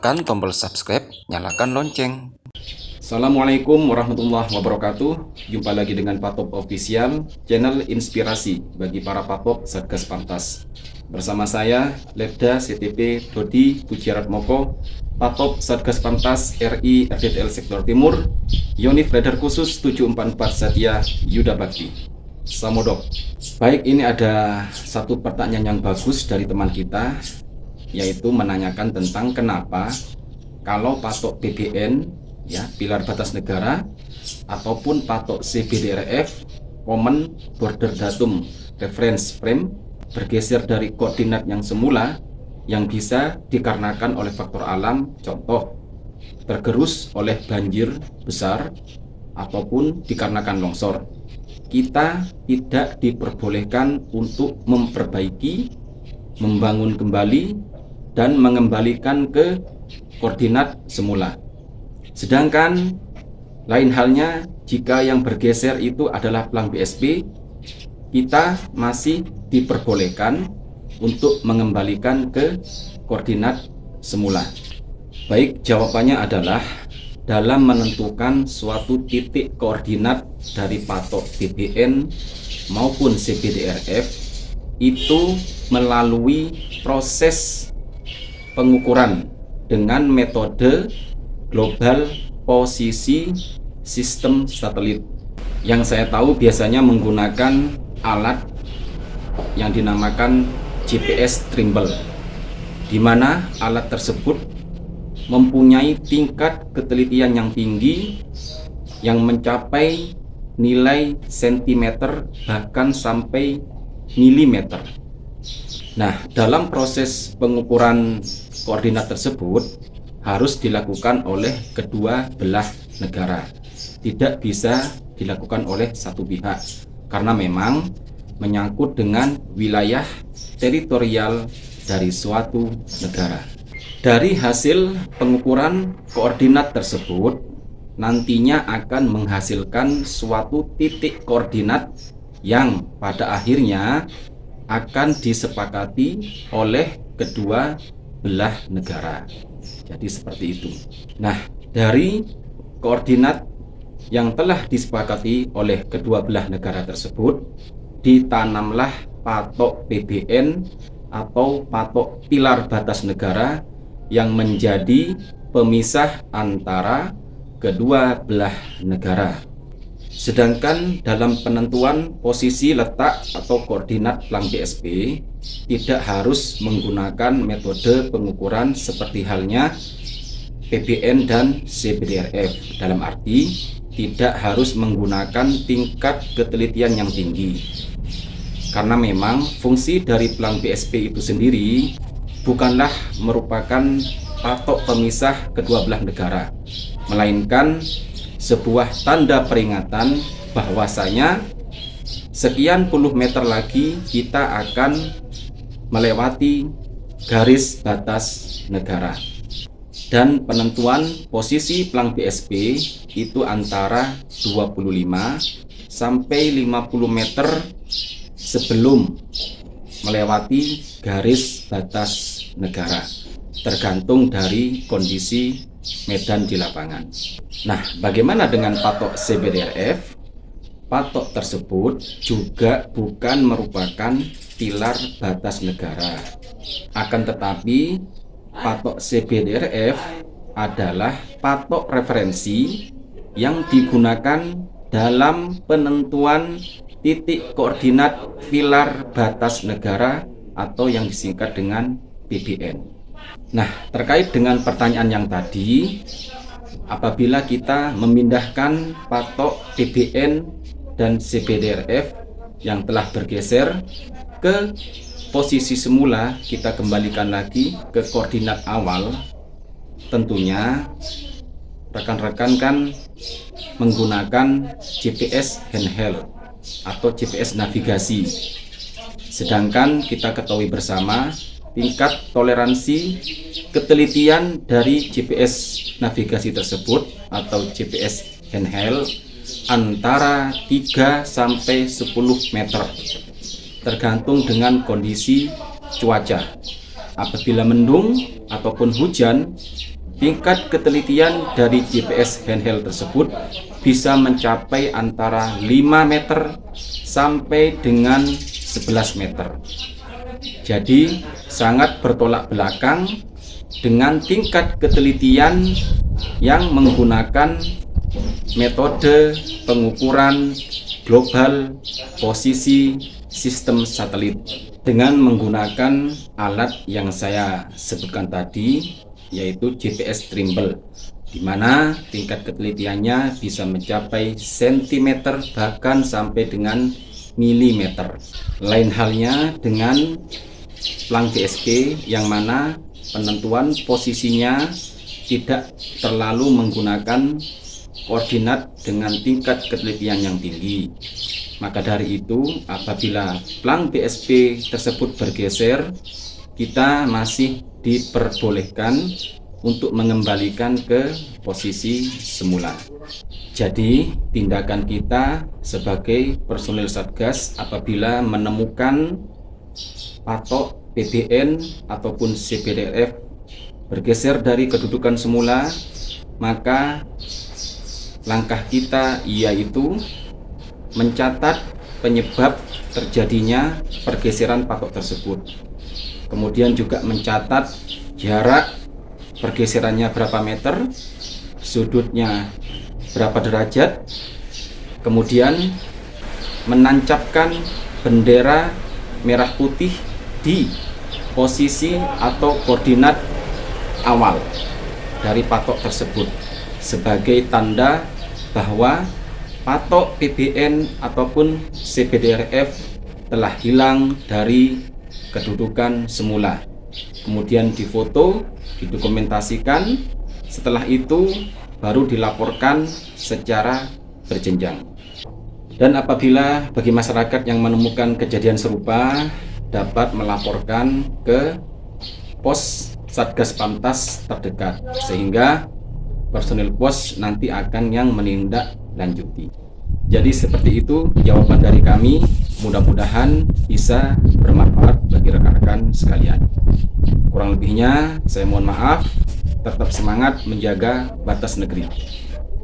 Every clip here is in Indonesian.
tekan tombol subscribe, nyalakan lonceng. Assalamualaikum warahmatullahi wabarakatuh. Jumpa lagi dengan Patop Official, channel inspirasi bagi para patop Satgas Pantas. Bersama saya, Letda CTP Dodi Pujiaratmoko, Patop Satgas Pantas RI RDTL Sektor Timur, Yonif Radar Khusus 744 Satya Yuda Bakti. Samodok. Baik, ini ada satu pertanyaan yang bagus dari teman kita, yaitu menanyakan tentang kenapa kalau patok PBN, ya, pilar batas negara, ataupun patok CBDRF, Common Border Datum Reference Frame, bergeser dari koordinat yang semula, yang bisa dikarenakan oleh faktor alam, contoh tergerus oleh banjir besar ataupun dikarenakan longsor. Kita tidak diperbolehkan untuk memperbaiki, membangun kembali, dan mengembalikan ke koordinat semula. Sedangkan lain halnya jika yang bergeser itu adalah pelang BSP, kita masih diperbolehkan untuk mengembalikan ke koordinat semula. Baik, jawabannya adalah dalam menentukan suatu titik koordinat dari patok PBN maupun CBDRF itu melalui proses pengukuran dengan metode global posisi sistem satelit. Yang saya tahu biasanya menggunakan alat yang dinamakan GPS Trimble, di mana alat tersebut mempunyai tingkat ketelitian yang tinggi yang mencapai nilai sentimeter bahkan sampai milimeter. Nah, dalam proses pengukuran koordinat tersebut harus dilakukan oleh kedua belah negara. Tidak bisa dilakukan oleh satu pihak karena memang menyangkut dengan wilayah teritorial dari suatu negara. Dari hasil pengukuran koordinat tersebut nantinya akan menghasilkan suatu titik koordinat yang pada akhirnya akan disepakati oleh kedua belah negara. Jadi seperti itu. Nah, dari koordinat yang telah disepakati oleh kedua belah negara tersebut, ditanamlah patok PBN atau patok pilar batas negara yang menjadi pemisah antara kedua belah negara. Sedangkan dalam penentuan posisi letak atau koordinat pelang BSP tidak harus menggunakan metode pengukuran seperti halnya PBN dan CBDRF. Dalam arti tidak harus menggunakan tingkat ketelitian yang tinggi. Karena memang fungsi dari pelang BSP itu sendiri bukanlah merupakan patok pemisah kedua belah negara, melainkan sebuah tanda peringatan bahwasanya sekian puluh meter lagi kita akan melewati garis batas negara. Dan penentuan posisi pelang BSP itu antara 25 sampai 50 meter sebelum melewati garis batas negara, tergantung dari kondisi medan di lapangan. Nah, bagaimana dengan patok CBDRF? Patok tersebut juga bukan merupakan pilar batas negara. Akan tetapi, patok CBDRF adalah patok referensi yang digunakan dalam penentuan titik koordinat pilar batas negara atau yang disingkat dengan PBN. Nah, terkait dengan pertanyaan yang tadi, apabila kita memindahkan patok PBN dan CBDRF yang telah bergeser ke posisi semula, kita kembalikan lagi ke koordinat awal. Tentunya rekan-rekan kan menggunakan GPS handheld atau GPS navigasi. Sedangkan kita ketahui bersama tingkat toleransi ketelitian dari GPS navigasi tersebut atau GPS handheld antara 3 sampai 10 meter tergantung dengan kondisi cuaca. Apabila mendung ataupun hujan, tingkat ketelitian dari GPS handheld tersebut bisa mencapai antara 5 meter sampai dengan 11 meter. Jadi sangat bertolak belakang dengan tingkat ketelitian yang menggunakan metode pengukuran global posisi sistem satelit dengan menggunakan alat yang saya sebutkan tadi, yaitu GPS Trimble, di mana tingkat ketelitiannya bisa mencapai sentimeter bahkan sampai dengan milimeter. Lain halnya dengan plang DSP yang mana penentuan posisinya tidak terlalu menggunakan koordinat dengan tingkat ketelitian yang tinggi. Maka dari itu, apabila plang DSP tersebut bergeser, kita masih diperbolehkan untuk mengembalikan ke posisi semula. Jadi, tindakan kita sebagai personil Satgas apabila menemukan patok PBN ataupun CBDRF bergeser dari kedudukan semula, maka langkah kita yaitu mencatat penyebab terjadinya pergeseran patok tersebut. Kemudian juga mencatat jarak pergeserannya berapa meter, sudutnya berapa derajat, kemudian menancapkan bendera merah putih di posisi atau koordinat awal dari patok tersebut sebagai tanda bahwa patok PBN ataupun CBDRF telah hilang dari kedudukan semula. Kemudian difoto, didokumentasikan, setelah itu baru dilaporkan secara berjenjang. Dan apabila bagi masyarakat yang menemukan kejadian serupa dapat melaporkan ke pos Satgas Pantas terdekat, sehingga personil pos nanti akan yang menindaklanjuti. Jadi seperti itu jawaban dari kami, mudah-mudahan bisa bermanfaat bagi rekan-rekan sekalian. Kurang lebihnya saya mohon maaf, tetap semangat menjaga batas negeri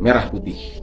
merah putih.